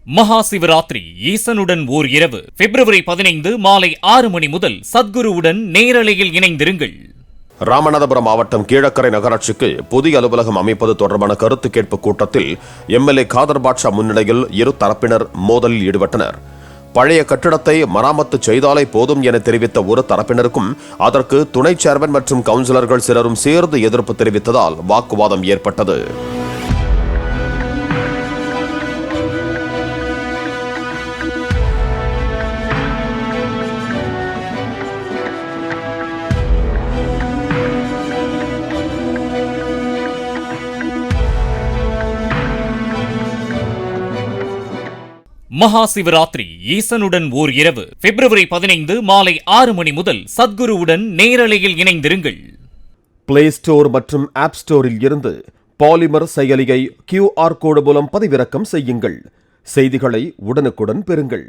மகா சிவராத்திரி ஈசனுடன் ஓர் இரவு பிப்ரவரி 15 மாலை 6 மணி முதல் சத்குருவுடன் நேரலையில் இணைந்திருங்கள். ராமநாதபுரம் மாவட்டம் கீழக்கரை நகராட்சிக்கு புதிய அலுவலகம் அமைப்பது தொடர்பான கருத்து கேட்பு கூட்டத்தில் எம்எல்ஏ காதர் பாட்ஷா முன்னிலையில் இரு தரப்பினர் மோதலில் ஈடுபட்டனர். பழைய கட்டிடத்தை மராமத்து செய்தாலே போதும் என தெரிவித்த ஒரு தரப்பினருக்கும் அதற்கு துணை சேர்மன் மற்றும் கவுன்சிலர்கள் சிலரும் சேர்ந்து எதிர்ப்பு தெரிவித்ததால் வாக்குவாதம் ஏற்பட்டது. மகா சிவராத்திரி ஈசனுடன் ஓர் இரவு பிப்ரவரி 15 மாலை 6 மணி முதல் சத்குருவுடன் நேரலையில் இணைந்திருங்கள். பிளே ஸ்டோர் மற்றும் ஆப் ஸ்டோரில் இருந்து பாலிமர் செயலியை QR கோடு மூலம் பதிவிறக்கம் செய்யுங்கள். செய்திகளை உடனுக்குடன் பெறுங்கள்.